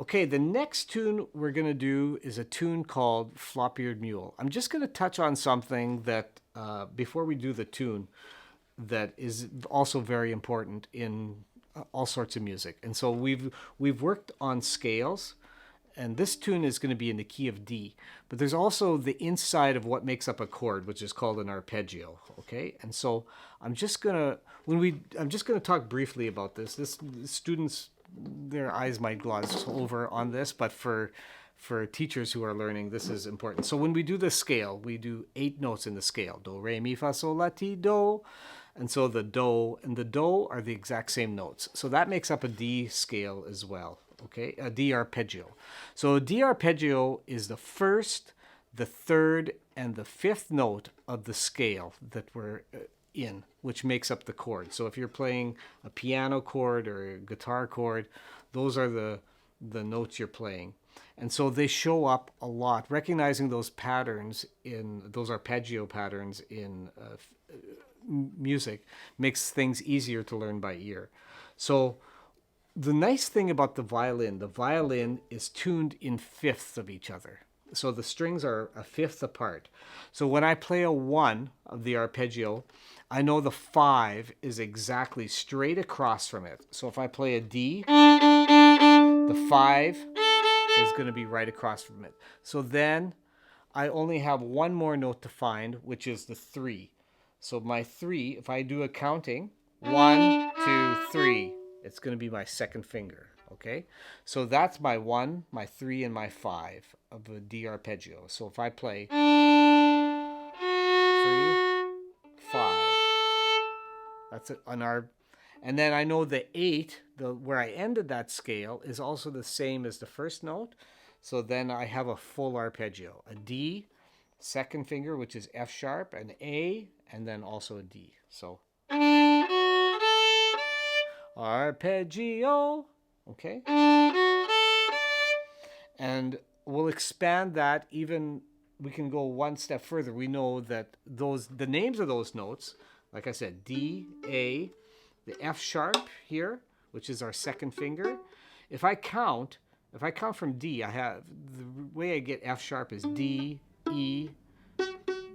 Okay, the next tune we're going to do is a tune called Flop-Eared Mule. I'm just going to touch on something that, before we do the tune, that is also very important in all sorts of music. And so we've worked on scales, and this tune is going to be in the key of D. But there's also the inside of what makes up a chord, which is called an arpeggio. Okay, and so I'm just gonna talk briefly about this. This students, their eyes might gloss over on this, but for teachers who are learning, this is important. So when we do the scale, we do 8 notes in the scale: do, re, mi, fa, sol, la, ti, do. And so the do and the do are the exact same notes. So that makes up a D scale as well. Okay, a D arpeggio. So a D arpeggio is the first, the third, and the fifth note of the scale that we're in, which makes up the chord. So if you're playing a piano chord or a guitar chord, those are the notes you're playing. And so they show up a lot. Recognizing those patterns in those arpeggio patterns in music makes things easier to learn by ear. So the nice thing about the violin is tuned in fifths of each other. So the strings are a fifth apart. So when I play a 1 of the arpeggio, I know the 5 is exactly straight across from it. So if I play a D, the 5 is going to be right across from it. So then I only have one more note to find, which is the 3. So my 3, if I do a counting, 1, 2, 3, it's going to be my second finger. Okay, so that's my 1, my 3, and my 5 of a D arpeggio. So if I play 3, 5, that's it on our, and then I know the 8, where I ended that scale, is also the same as the first note. So then I have a full arpeggio: a D, second finger, which is F sharp, an A, and then also a D. So arpeggio. Okay, and we'll expand that even. We can go one step further. We know that the names of those notes, like I said, D, A, the F sharp here, which is our second finger. If I count from D, I have the way I get F sharp is D, E,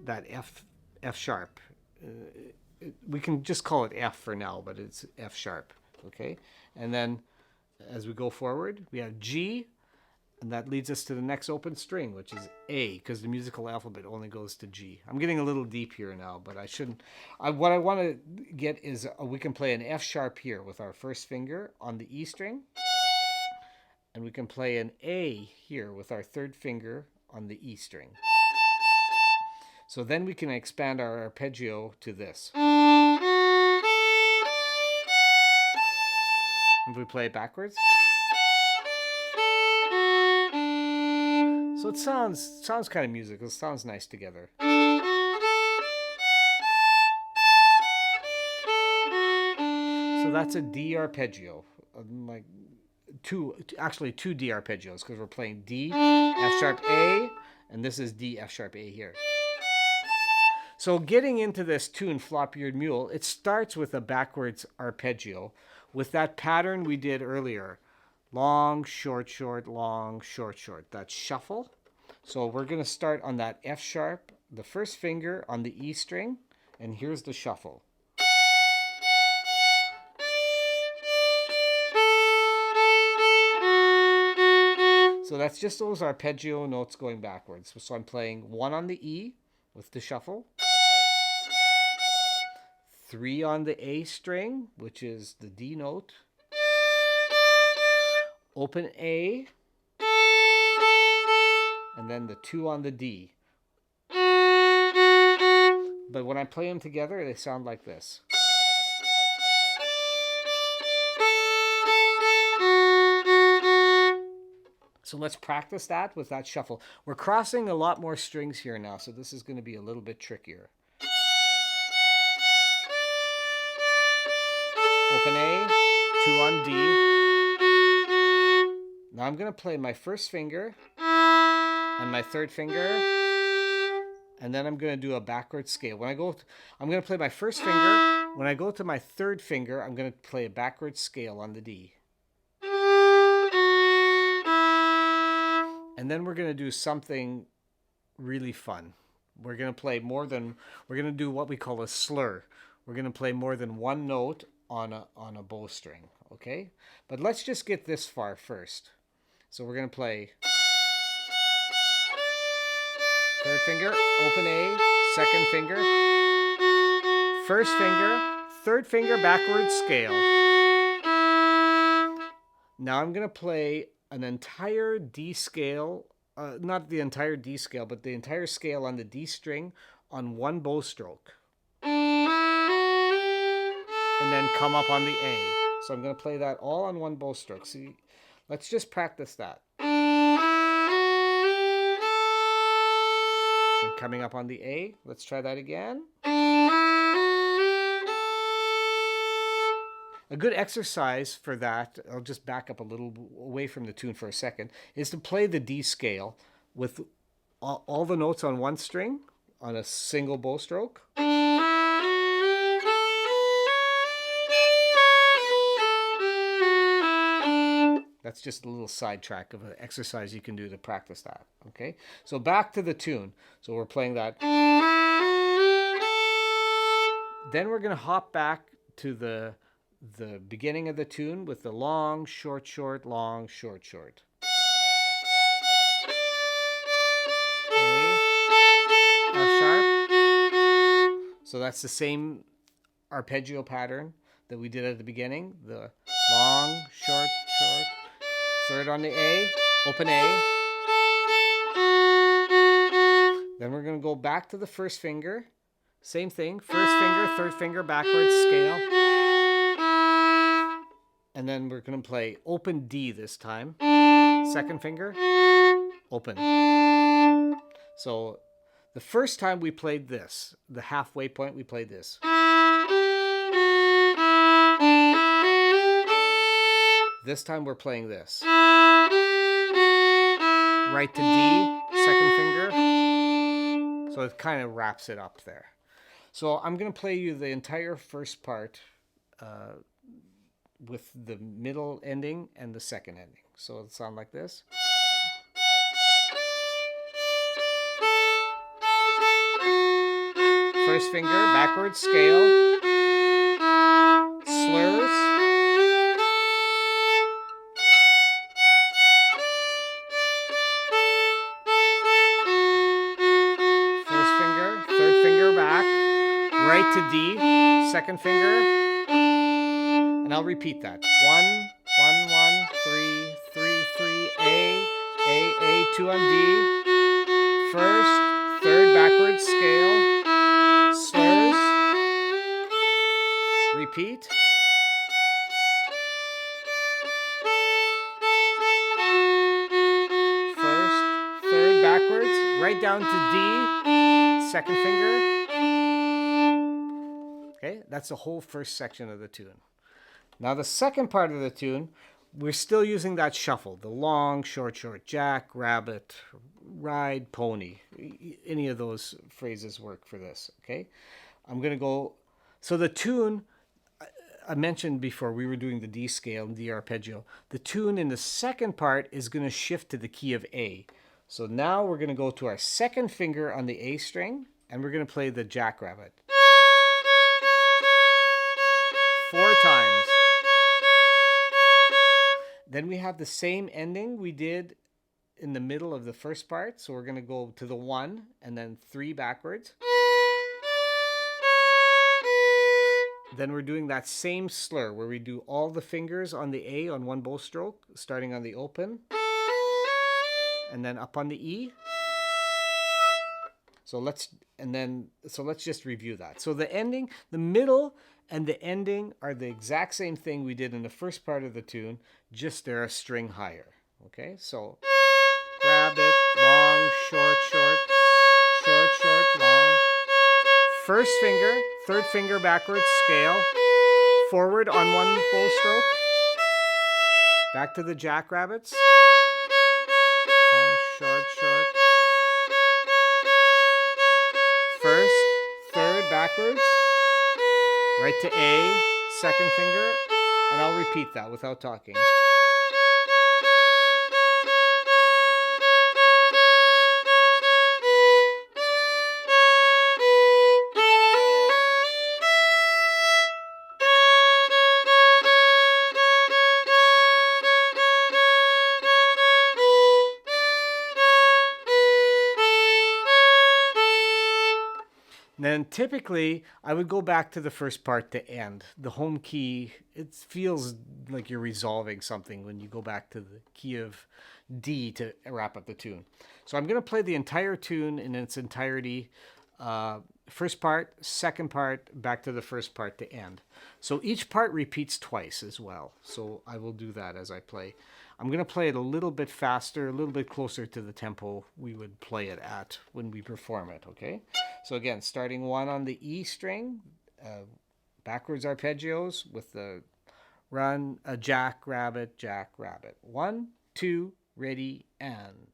that F sharp. We can just call it F for now, but it's F sharp. Okay, and then as we go forward, we have G, and that leads us to the next open string, which is A, because the musical alphabet only goes to G. I'm getting a little deep here now, but I shouldn't. What I want to get is we can play an F sharp here with our first finger on the E string, and we can play an A here with our third finger on the E string. So then we can expand our arpeggio to this. If we play it backwards. So it sounds kind of musical. It sounds nice together. So that's a D arpeggio. Like two D arpeggios, because we're playing D, F sharp A, and this is D, F sharp A here. So getting into this tune, Flop-Eared Mule, it starts with a backwards arpeggio with that pattern we did earlier. Long, short, short, long, short, short. That's shuffle. So we're going to start on that F sharp, the first finger on the E string, and here's the shuffle. So that's just those arpeggio notes going backwards. So I'm playing 1 on the E with the shuffle, 3 on the A string, which is the D note, open A, and then the 2 on the D. But when I play them together, they sound like this. So let's practice that with that shuffle. We're crossing a lot more strings here now, so this is going to be a little bit trickier. Open A, 2 on D. Now I'm going to play my first finger and my third finger, and then I'm going to do a backward scale. I'm going to play my first finger. When I go to my third finger, I'm going to play a backward scale on the D. And then we're going to do something really fun. We're going to do what we call a slur. We're going to play more than one note on a bowstring, okay? But let's just get this far first. So we're going to play third finger, open A, second finger, first finger, third finger, backwards scale. Now I'm going to play an entire D scale, not the entire D scale, but the entire scale on the D string on one bow stroke. And then come up on the A. So I'm going to play that all on one bow stroke. See, let's just practice that. And coming up on the A, let's try that again. A good exercise for that, I'll just back up a little away from the tune for a second, is to play the D scale with all the notes on one string on a single bow stroke. That's just a little sidetrack of an exercise you can do to practice that, okay? So back to the tune. So we're playing that. Then we're going to hop back to the beginning of the tune with the long, short, short, long, short, short. Okay. F sharp. So that's the same arpeggio pattern that we did at the beginning. The long, short, short. Third on the A, open A. Then we're going to go back to the first finger. Same thing, first finger, third finger, backwards scale. And then we're going to play open D this time. Second finger, open. So the first time we played this, the halfway point, we played this. This time we're playing this. Right to D, second finger. So it kind of wraps it up there. So I'm going to play you the entire first part with the middle ending and the second ending. So it'll sound like this. First finger, backwards scale. Slurs. Right to D, second finger, and I'll repeat that. 1, 1, 1, 3, 3, 3, A, 2 on D, first, third, backwards scale, slurs, repeat. First, third, backwards, right down to D, second finger. Okay, that's the whole first section of the tune. Now the second part of the tune, we're still using that shuffle. The long, short, short, jack, rabbit, ride, pony. Any of those phrases work for this, okay? I'm going to go... So the tune, I mentioned before, we were doing the D scale and D arpeggio. The tune in the second part is going to shift to the key of A. So now we're going to go to our second finger on the A string, and we're going to play the jackrabbit. 4 times. Then we have the same ending we did in the middle of the first part. So we're going to go to the 1 and then 3 backwards. Then we're doing that same slur where we do all the fingers on the A on one bow stroke, starting on the open, and then up on the E. So let's just review that. So the ending, the middle and the ending are the exact same thing we did in the first part of the tune, just they're a string higher. Okay, so rabbit, long, short, short, short, short, long. First finger, third finger backwards, scale, forward on one bow stroke, back to the jackrabbits, long, short, short. First, third backwards, right to A, second finger, and I'll repeat that without talking. Then typically I would go back to the first part to end. The home key, it feels like you're resolving something when you go back to the key of D to wrap up the tune. So I'm going to play the entire tune in its entirety. First part, second part, back to the first part to end. So each part repeats twice as well. So I will do that as I play. I'm going to play it a little bit faster, a little bit closer to the tempo we would play it at when we perform it, okay? So again, starting one on the E string, backwards arpeggios with the run, a jack, rabbit, jack, rabbit. 1, 2, ready, and...